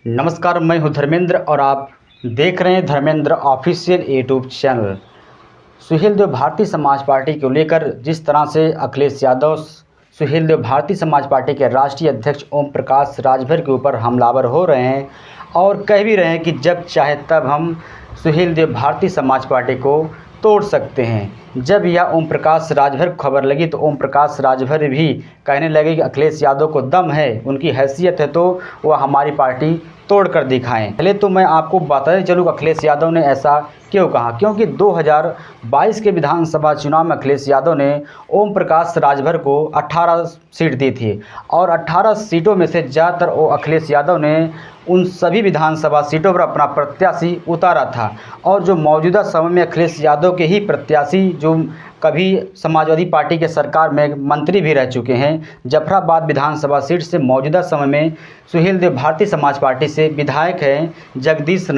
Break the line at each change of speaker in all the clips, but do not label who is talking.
नमस्कार, मैं हूं धर्मेंद्र और आप देख रहे हैं Dharmendra official YouTube channel. Suhel Dev Bharatiya Samaj party को लेकर जिस तरह से अखिलेश यादव सुहेल देव भारतीय समाज पार्टी के राष्ट्रीय अध्यक्ष ओम प्रकाश राजभर के ऊपर हमलावर हो रहे हैं और कह भी रहे हैं कि जब चाहे तब हम सुहेल देव भारतीय समाज पार्टी को तोड़ सकते हैं। जब यह ओम प्रकाश राजभर को खबर लगी तो ओम प्रकाश राजभर भी कहने लगे कि अखिलेश यादव को दम है, उनकी हैसियत है तो वह हमारी पार्टी तोड़ कर दिखाएं। पहले तो मैं आपको बताते चलूँ अखिलेश यादव ने ऐसा क्यों कहा, क्योंकि 2022 के विधानसभा चुनाव में अखिलेश यादव ने ओम प्रकाश राजभर को 18 सीट दी थी और 18 सीटों में से ज़्यादातर वो अखिलेश यादव ने उन सभी विधानसभा सीटों पर अपना प्रत्याशी उतारा था। और जो मौजूदा समय में अखिलेश यादव के ही प्रत्याशी जो कभी समाजवादी पार्टी के सरकार में मंत्री भी रह चुके हैं, जफराबाद विधानसभा सीट से मौजूदा समय में सुहेल देव भारतीय समाज पार्टी से विधायक हैं जगदीश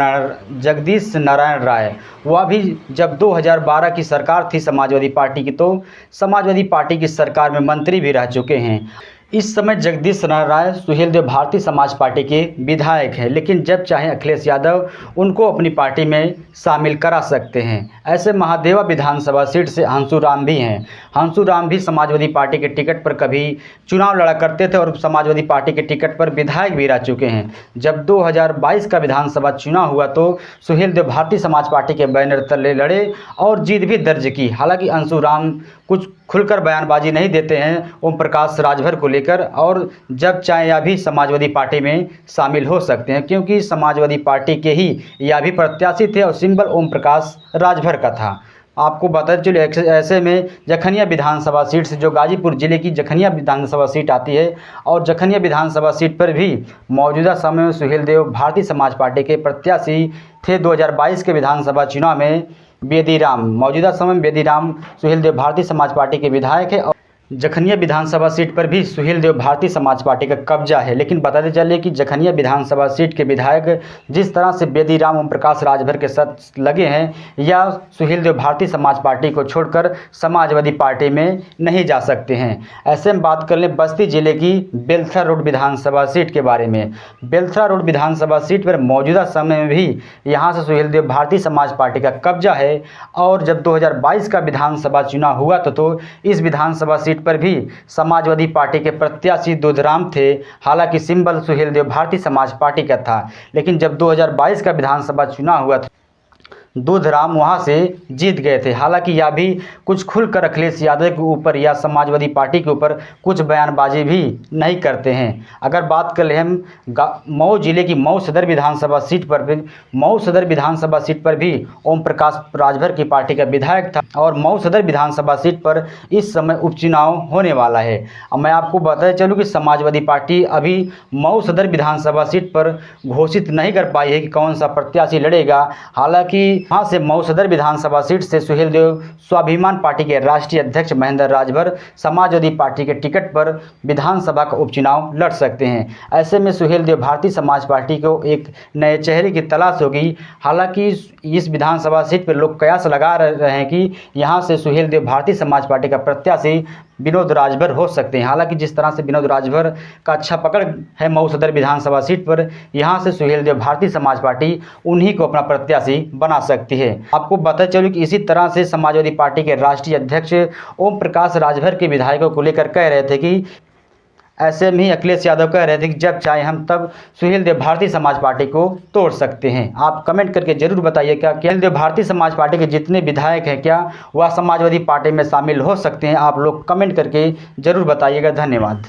नारायण राय। वह भी जब 2012 की सरकार थी समाजवादी पार्टी की तो समाजवादी पार्टी की सरकार में मंत्री भी रह चुके हैं। इस समय जगदीश नारायण राय सुहेल देव भारतीय समाज पार्टी के विधायक हैं, लेकिन जब चाहे अखिलेश यादव उनको अपनी पार्टी में शामिल करा सकते हैं। ऐसे महादेवा विधानसभा सीट से हंसू राम भी हैं। हंसू राम भी समाजवादी पार्टी के टिकट पर कभी चुनाव लड़ा करते थे और समाजवादी पार्टी के टिकट पर विधायक भी रह चुके हैं। जब 2022 का विधानसभा चुनाव हुआ तो सुहेल देव भारतीय समाज पार्टी के बैनर तले लड़े और जीत भी दर्ज की। हालांकि हंसू राम कुछ खुलकर बयानबाजी नहीं देते हैं ओम प्रकाश राजभर को लेकर, और जब चाहे या भी समाजवादी पार्टी में शामिल हो सकते हैं, क्योंकि समाजवादी पार्टी के ही या भी प्रत्याशी थे और सिंबल ओम प्रकाश राजभर का था। आपको बताते चलिए ऐसे में जखनिया विधानसभा सीट से जो गाजीपुर जिले की जखनिया विधानसभा सीट आती है और जखनिया विधानसभा सीट पर भी मौजूदा समय में सुहेल देव भारतीय समाज पार्टी के प्रत्याशी थे। 2022 के विधानसभा चुनाव में बेदीराम, मौजूदा समय में बेदीराम सुहेल देव भारतीय समाज पार्टी के विधायक है और जखनिया विधानसभा सीट पर भी सुहेल देव भारतीय समाज पार्टी का कब्जा है। लेकिन बताते चलिए कि जखनिया विधानसभा सीट के विधायक जिस तरह से बेदीराम ओम प्रकाश राजभर के साथ लगे हैं, या सुहेल देव भारतीय समाज पार्टी को छोड़कर समाजवादी पार्टी में नहीं जा सकते हैं। ऐसे में बात कर लें बस्ती जिले की बेलथरा रोड विधानसभा सीट के बारे में। बेलथरा रोड विधानसभा सीट पर मौजूदा समय में भी यहाँ से सुहेल देव भारतीय समाज पार्टी का कब्जा है और जब 2022 का विधानसभा चुनाव हुआ तो इस विधानसभा सीट पर भी समाजवादी पार्टी के प्रत्याशी दूधराम थे। हालांकि सिंबल सुहेल देव भारतीय समाज पार्टी का था, लेकिन जब 2022 का विधानसभा चुनाव हुआ दूधराम वहां से जीत गए थे। हालांकि यह भी कुछ खुलकर अखिलेश यादव के ऊपर या समाजवादी पार्टी के ऊपर कुछ बयानबाजी भी नहीं करते हैं। अगर बात कर ले हम मऊ जिले की मऊ सदर विधानसभा सीट पर भी, मऊ सदर विधानसभा सीट पर भी ओम प्रकाश राजभर की पार्टी का विधायक था और मऊ सदर विधानसभा सीट पर इस समय उपचुनाव होने वाला है। अब मैं आपको बताते चलूँ कि समाजवादी पार्टी अभी मऊ सदर विधानसभा सीट पर घोषित नहीं कर पाई है कि कौन सा प्रत्याशी लड़ेगा। हालांकि वहाँ से मऊ सदर विधानसभा सीट से सुहेल देव स्वाभिमान पार्टी के राष्ट्रीय अध्यक्ष महेंद्र राजभर समाजवादी पार्टी के टिकट पर विधानसभा का उपचुनाव लड़ सकते हैं। ऐसे में सुहेल देव भारतीय समाज पार्टी को एक नए चेहरे की तलाश होगी। हालांकि इस विधानसभा सीट पर लोग कयास लगा रहे हैं कि यहाँ से सुहेल देव भारतीय समाज पार्टी का प्रत्याशी विनोद राजभर हो सकते हैं। हालांकि जिस तरह से विनोद राजभर का अच्छा पकड़ है मऊ सदर विधानसभा सीट पर, यहाँ से सुहेल देव भारतीय समाज पार्टी उन्हीं को अपना प्रत्याशी बना सकती है। आपको बताते चलूँ कि इसी तरह से समाजवादी पार्टी के राष्ट्रीय अध्यक्ष ओम प्रकाश राजभर के विधायकों को लेकर कह रहे थे कि ऐसे में ही अखिलेश यादव कह रहे थे कि जब चाहे हम तब सुहेल देव भारतीय समाज पार्टी को तोड़ सकते हैं। आप कमेंट करके जरूर बताइए क्या सुहेल देव भारतीय समाज पार्टी के जितने विधायक हैं क्या वह समाजवादी पार्टी में शामिल हो सकते हैं। आप लोग कमेंट करके जरूर बताइएगा। धन्यवाद।